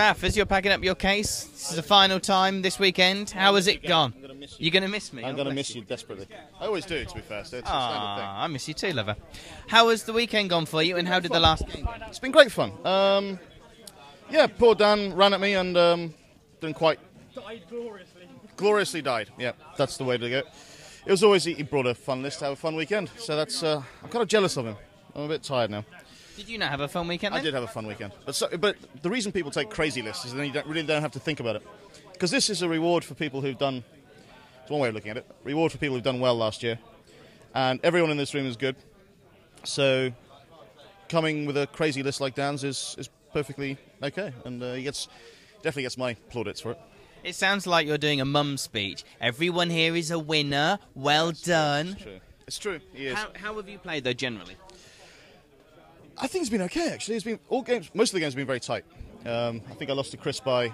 Raph, as you're packing up your case, this is the final time this weekend. How has it gone? You're going to miss me? I'm going to miss you desperately. I always do, to be fair. So it's a standard thing. I miss you too, lover. How has the weekend gone for you, and how did the last game go? It's been great fun. Yeah, poor Dan ran at me and didn't quite... Died gloriously. Gloriously died. Yeah, that's the way to go. It was always, he brought a fun list to have a fun weekend. So that's, I'm kind of jealous of him. I'm a bit tired now. Did you not have a fun weekend then? I did have a fun weekend. But the reason people take crazy lists is then you really don't have to think about it. Because this is a reward for people who've done... It's one way of looking at it. Reward for people who've done well last year. And everyone in this room is good. So coming with a crazy list like Dan's is perfectly okay. And he definitely gets my plaudits for it. It sounds like you're doing a mum speech. Everyone here is a winner. Well done. It's true. It's true. He is. How have you played, though, generally? I think it's been okay, actually. It's been most of the games have been very tight. I think I lost to Chris by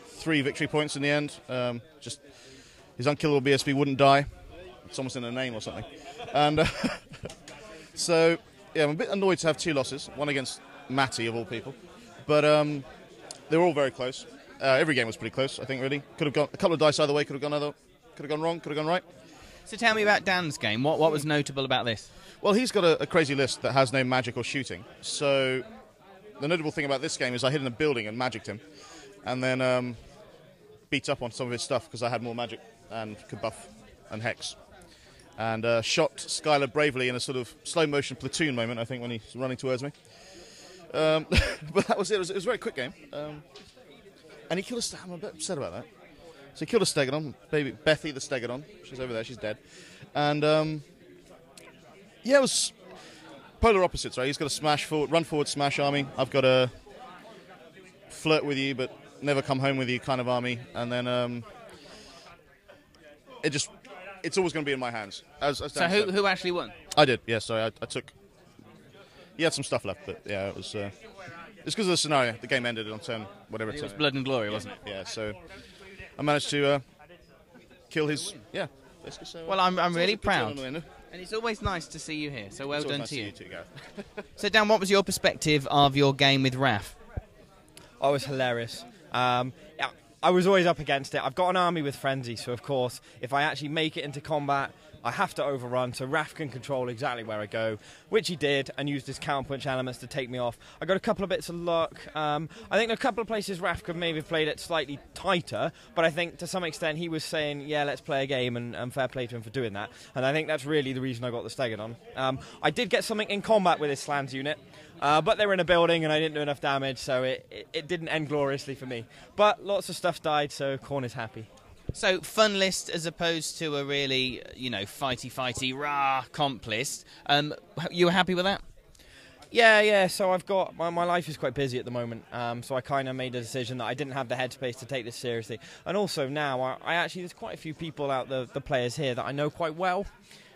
3 victory points in the end. Just his unkillable BSB wouldn't die. It's almost in a name or something. And so, yeah, I'm a bit annoyed to have 2 losses. One against Matty, of all people. But they were all very close. Every game was pretty close, I think, really. Could have gone a couple of dice either way. Could have gone wrong. Could have gone right. So tell me about Dan's game. What was notable about this? Well, he's got a crazy list that has no magic or shooting. So the notable thing about this game is I hid in a building and magicked him, and then beat up on some of his stuff because I had more magic and could buff and hex. And shot Skylar bravely in a sort of slow-motion platoon moment, I think, when he's running towards me. But that was it. It was a very quick game. And he killed a I'm a bit upset about that. So he killed a Stegodon, baby Bethy the Stegodon. She's over there, she's dead. And yeah, it was polar opposites, right? He's got a run forward smash army. I've got a flirt with you but never come home with you kind of army. And then it's always going to be in my hands. So who actually won? I did, yeah. So I took... He had some stuff left, but yeah, it was... it's because of the scenario. The game ended on turn, whatever it was blood and glory, wasn't it? Yeah, so I managed to kill his... Yeah. So, well, I'm really proud. And it's always nice to see you here, so well done to you. Too, Gareth. So, Dan, what was your perspective of your game with Raph? Oh, it was hilarious. Yeah, I was always up against it. I've got an army with Frenzy, so of course, if I actually make it into combat, I have to overrun, so Raph can control exactly where I go, which he did, and used his counterpunch elements to take me off. I got a couple of bits of luck. I think a couple of places Raph could maybe have played it slightly tighter, but I think to some extent he was saying, yeah, let's play a game, and fair play to him for doing that. And I think that's really the reason I got the Stegodon. I did get something in combat with his Slans unit, but they were in a building and I didn't do enough damage, so it didn't end gloriously for me. But lots of stuff died, so Korn is happy. So, fun list as opposed to a really, fighty, rah comp list. You were happy with that? Yeah, so I've got... My life is quite busy at the moment, so I kind of made a decision that I didn't have the headspace to take this seriously. And also now, I actually... There's quite a few people out the players here that I know quite well.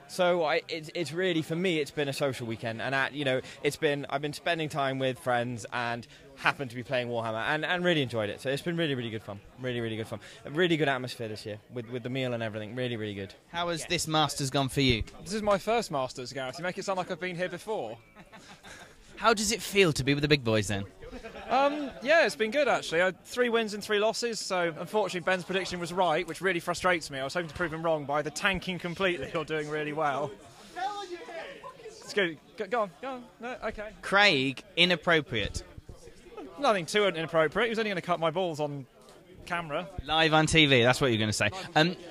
So it's really, for me, it's been a social weekend, and I've been spending time with friends and happened to be playing Warhammer and really enjoyed it. So it's been really, really good fun. Really, really good fun. A really good atmosphere this year with the meal and everything. Really, really good. How has this Masters gone for you? This is my first Masters, Gareth. You make it sound like I've been here before. How does it feel to be with the big boys then? Yeah, it's been good actually. I had 3 wins and 3 losses, so unfortunately Ben's prediction was right, which really frustrates me. I was hoping to prove him wrong by either tanking completely or doing really well. It's good. Go on. No, okay. Craig, inappropriate. Nothing too inappropriate. He was only going to cut my balls on camera. Live on TV, that's what you're going to say.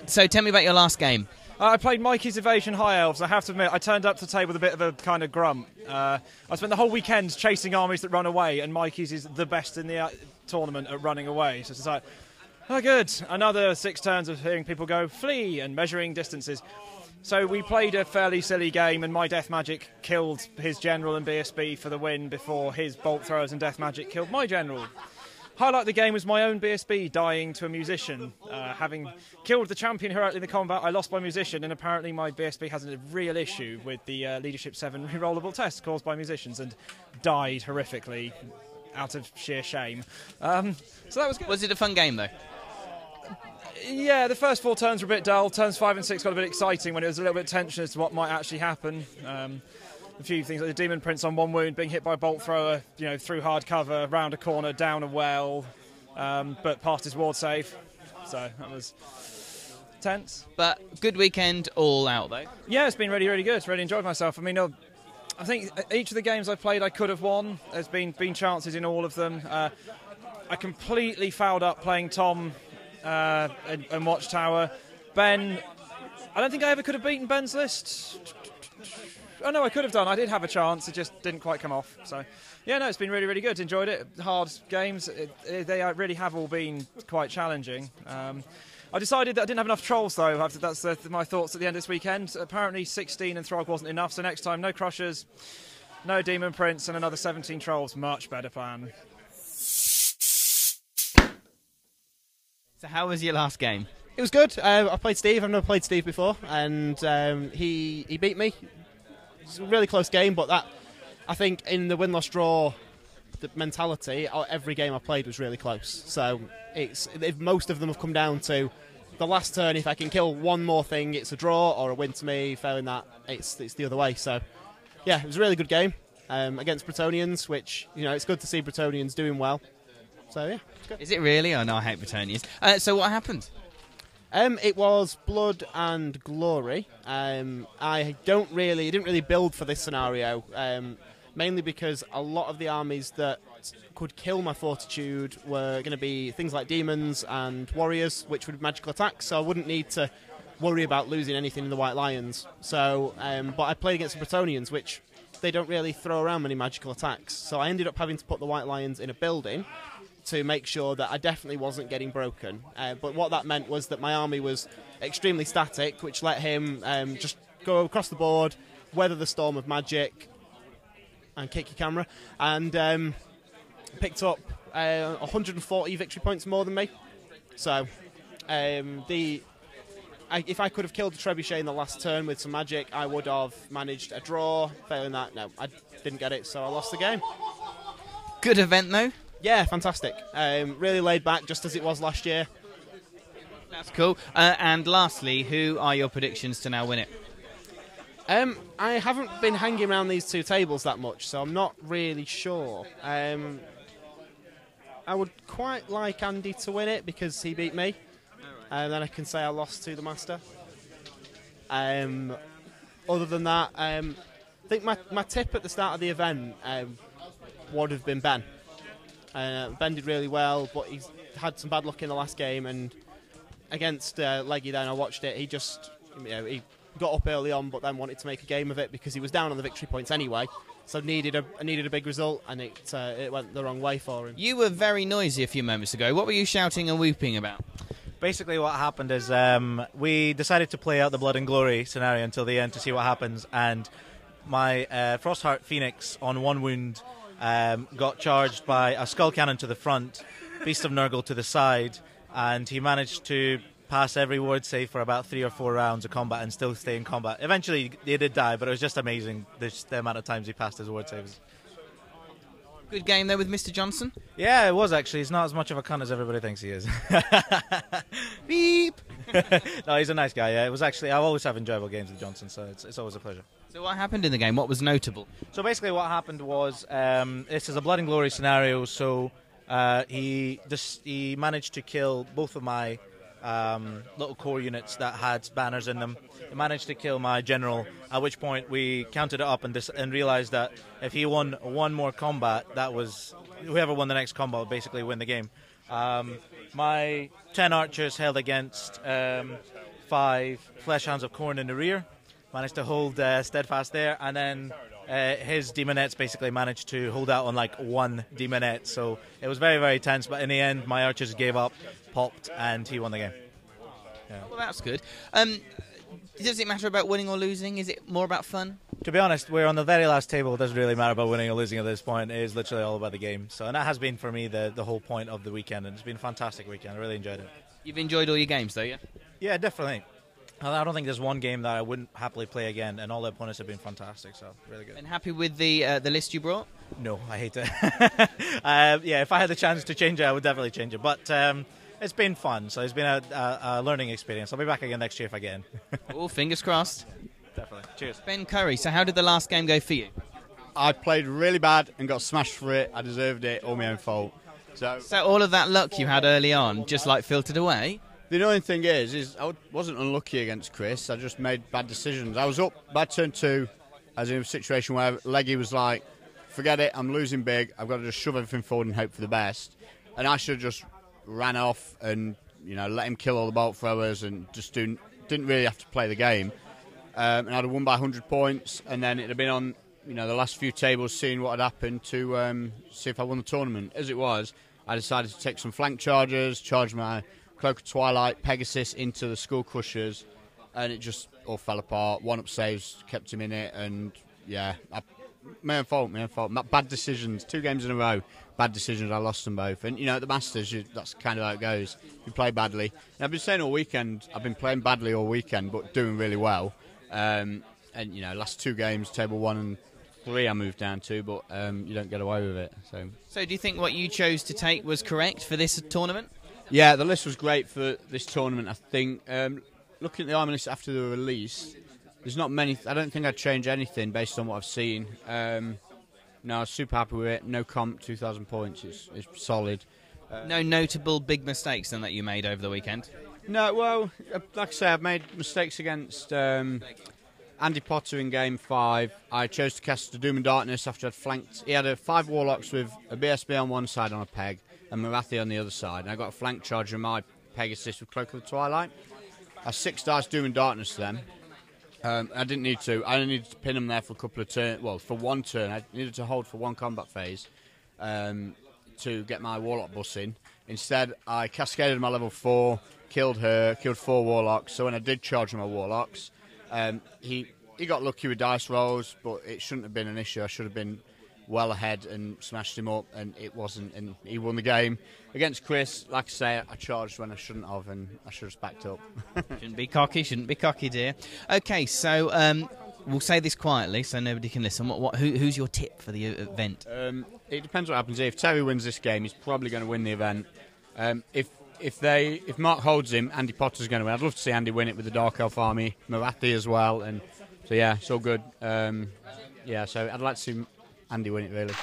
So tell me about your last game. I played Mikey's Evasion High Elves. I have to admit, I turned up to the table with a bit of a kind of grump. I spent the whole weekend chasing armies that run away, and Mikey's is the best in the tournament at running away. So it's like, oh good, another 6 turns of hearing people go, flee, and measuring distances. So we played a fairly silly game, and my Death Magic killed his general and BSB for the win before his Bolt Throwers and Death Magic killed my general. Highlight of the game was my own BSB dying to a musician. Having killed the champion heroically in the combat, I lost my musician, and apparently my BSB has a real issue with the Leadership 7 rerollable test caused by musicians and died horrifically out of sheer shame. So that was good. Was it a fun game, though? Yeah, the first 4 turns were a bit dull. Turns 5 and 6 got a bit exciting when it was a little bit tension as to what might actually happen. A few things like the Demon Prince on 1 wound, being hit by a bolt thrower, through hard cover, round a corner, down a well. but passed his ward save, so that was tense. But good weekend all out, though. Yeah, it's been really, really good. Really enjoyed myself. I mean, I think each of the games I've played I could have won. There's been chances in all of them. I completely fouled up playing Tom and Watchtower. Ben, I don't think I ever could have beaten Ben's list. Oh no, I could have done. I did have a chance. It just didn't quite come off. So, yeah, no, it's been really, really good. Enjoyed it. Hard games. They really have all been quite challenging. I decided that I didn't have enough trolls, though. That's my thoughts at the end of this weekend. Apparently 16 and Throg wasn't enough, so next time, no Crushers, no Demon Prince, and another 17 trolls. Much better plan. So how was your last game? It was good. I played Steve. I've never played Steve before, and he beat me. It's a really close game, but I think in the win-loss draw, the mentality, every game I played was really close. So if most of them have come down to the last turn. If I can kill one more thing, it's a draw or a win to me. Failing that, it's the other way. So yeah, it was a really good game against Bretonians, which it's good to see Bretonians doing well. So yeah, it's good. Is it really? Oh no, I hate Bretonians. So what happened? It was Blood and Glory. I didn't really build for this scenario, mainly because a lot of the armies that could kill my Fortitude were going to be things like demons and warriors, which would be magical attacks, so I wouldn't need to worry about losing anything in the White Lions. So, but I played against the Bretonians, which they don't really throw around many magical attacks, so I ended up having to put the White Lions in a building to make sure that I definitely wasn't getting broken. But what that meant was that my army was extremely static, which let him just go across the board, weather the storm of magic, and kick your camera, and picked up 140 victory points more than me. So if I could have killed the Trebuchet in the last turn with some magic, I would have managed a draw. Failing that, no, I didn't get it, so I lost the game. Good event, though. Yeah, fantastic. Really laid back, just as it was last year. That's cool. And lastly, who are your predictions to now win it? I haven't been hanging around these two tables that much, so I'm not really sure. I would quite like Andy to win it because he beat me, and then I can say I lost to the Master. Other than that, I think my tip at the start of the event would have been Ben. Ben did really well, but he's had some bad luck in the last game, and against Leggy then I watched it, he just he got up early on but then wanted to make a game of it because he was down on the victory points anyway, so needed a big result, and it went the wrong way for him. You were very noisy a few moments ago. What were you shouting and whooping about? Basically what happened is we decided to play out the Blood and Glory scenario until the end to see what happens, and my Frostheart Phoenix on one wound got charged by a Skull Cannon to the front, Beast of Nurgle to the side, and he managed to pass every ward save for about 3 or 4 rounds of combat and still stay in combat. Eventually he did die, but it was just amazing the amount of times he passed his ward saves. Good game there with Mr. Johnson? Yeah, it was actually. He's not as much of a cunt as everybody thinks he is. Beep! No, he's a nice guy, yeah. It was actually, I always have enjoyable games with Johnson, so it's always a pleasure. So what happened in the game? What was notable? So basically what happened was, this is a Blood and Glory scenario, so he managed to kill both of my little core units that had banners in them. He managed to kill my general, at which point we counted it up and realised that if he won one more combat, that was whoever won the next combat would basically win the game. My 10 archers held against 5 Fleshhounds of Khorne in the rear, managed to hold steadfast there, and then his demonettes basically managed to hold out on like one demonette, so it was very, very tense, but in the end my archers gave up, popped, and he won the game. Yeah. Well, that's good. Does it matter about winning or losing? Is it more about fun? To be honest, we're on the very last table. It doesn't really matter about winning or losing at this point. It is literally all about the game. So, and that has been for me the whole point of the weekend, and it's been a fantastic weekend. I really enjoyed it. You've enjoyed all your games though, yeah? Yeah, definitely. I don't think there's one game that I wouldn't happily play again, and all the opponents have been fantastic, so really good. And happy with the list you brought? No, I hate it. Yeah, if I had the chance to change it, I would definitely change it. But it's been fun, so it's been a learning experience. I'll be back again next year if I get in. Oh, fingers crossed. Definitely. Cheers. Ben Curry, so how did the last game go for you? I played really bad and got smashed for it. I deserved it, all my own fault. So all of that luck you had early on just like filtered away? the annoying thing is I wasn't unlucky against Chris. I just made bad decisions. I was up by turn 2. I was in a situation where Leggy was like, forget it, I'm losing big. I've got to just shove everything forward and hope for the best. And I should have just ran off and let him kill all the bolt throwers and just didn't really have to play the game. And I'd have won by 100 points, and then it'd have been on the last few tables seeing what had happened to see if I won the tournament. As it was, I decided to take some flank charges, charge my Cloak of Twilight, Pegasus into the Skull Crushers, and it just all fell apart. 1-up saves kept him in it, and my own fault. Bad decisions, 2 games in a row, bad decisions, I lost them both. And at the Masters, that's kind of how it goes. You play badly. And I've been saying all weekend, I've been playing badly all weekend, but doing really well. And last 2 games, table 1 and 3 I moved down to, but you don't get away with it. So do you think what you chose to take was correct for this tournament? Yeah, the list was great for this tournament, I think. Looking at the army list after the release, there's not many. I don't think I'd change anything based on what I've seen. No, I was super happy with it. No comp, 2,000 points. It's solid. No notable big mistakes then that you made over the weekend? No, well, like I say, I've made mistakes against Andy Potter in game 5. I chose to cast the Doom and Darkness after I'd flanked. He had 5 Warlocks with a BSB on one side on a peg and Marathi on the other side. And I got a flank charge in my Pegasus with Cloak of the Twilight. I 6 dice Doom and Darkness to them. I didn't need to. I only needed to pin them there for a couple of turns. Well, for 1 turn. I needed to hold for 1 combat phase to get my Warlock bus in. Instead, I cascaded my level 4, killed her, killed 4 Warlocks. So when I did charge my Warlocks, he got lucky with dice rolls, but it shouldn't have been an issue. I should have been well ahead and smashed him up, and it wasn't, and he won the game. Against Chris, like I say, I charged when I shouldn't have, and I should have backed up. Shouldn't be cocky, dear. Okay, so we'll say this quietly so nobody can listen. Who's your tip for the event? It depends what happens here. If Terry wins this game, he's probably going to win the event. If Mark holds him, Andy Potter's going to win. I'd love to see Andy win it with the Dark Elf army, Marathi as well, and so yeah, it's all good. So I'd like to see Andy win it, really.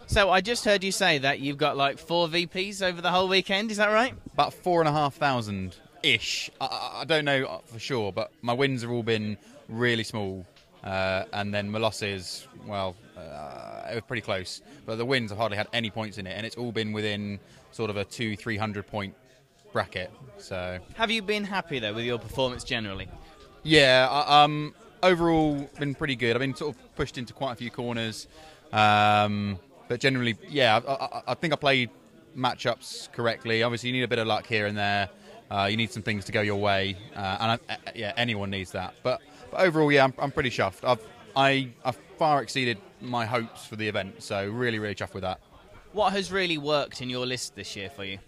So I just heard you say that you've got like 4 VPs over the whole weekend, is that right? About 4,500-ish. I don't know for sure, but my wins have all been really small. And then my losses, well, it was pretty close. But the wins have hardly had any points in it, and it's all been within sort of a 200-300 point bracket. So have you been happy, though, with your performance generally? Yeah, overall, been pretty good. I've been sort of pushed into quite a few corners. But generally, yeah, I think I played matchups correctly. Obviously, you need a bit of luck here and there. You need some things to go your way. And anyone needs that. But overall, yeah, I'm pretty chuffed. I've far exceeded my hopes for the event. So really, really chuffed with that. What has really worked in your list this year for you?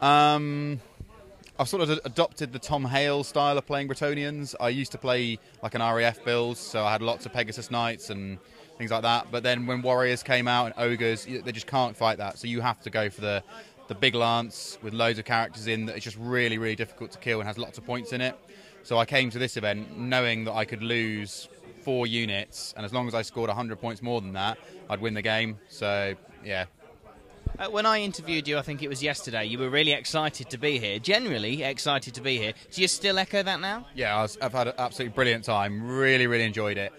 I've sort of adopted the Tom Hale style of playing Bretonnians. I used to play like an RAF build, so I had lots of Pegasus Knights and things like that. But then when Warriors came out and Ogres, they just can't fight that. So you have to go for the big lance with loads of characters in that it's just really, really difficult to kill and has lots of points in it. So I came to this event knowing that I could lose 4 units, and as long as I scored 100 points more than that, I'd win the game. So, yeah. When I interviewed you, I think it was yesterday, you were really excited to be here. Generally excited to be here. Do you still echo that now? Yeah, I've had an absolutely brilliant time. Really, really enjoyed it.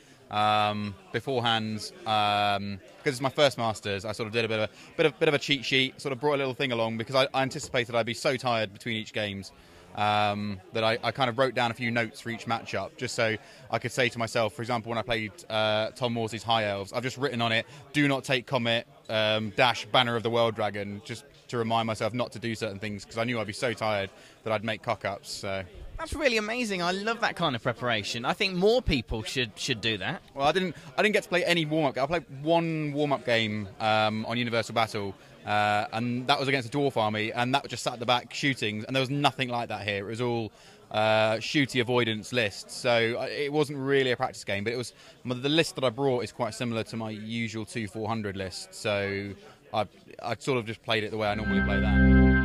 Beforehand, because it's my first Masters, I sort of did a bit of a cheat sheet. Sort of brought a little thing along because I anticipated I'd be so tired between each games that I kind of wrote down a few notes for each matchup, just so I could say to myself, for example, when I played Tom Morsley's High Elves, I've just written on it, do not take Comet, dash Banner of the World Dragon, just to remind myself not to do certain things, because I knew I'd be so tired that I'd make cock-ups. So. That's really amazing. I love that kind of preparation. I think more people should do that. Well, I didn't get to play any warm-up. I played 1 warm-up game on Universal Battle, and that was against a dwarf army, and that was just sat at the back shooting, and there was nothing like that here. It was all shooty avoidance lists, so it wasn't really a practice game, but it was the list that I brought is quite similar to my usual 2-400 list, so I sort of just played it the way I normally play that.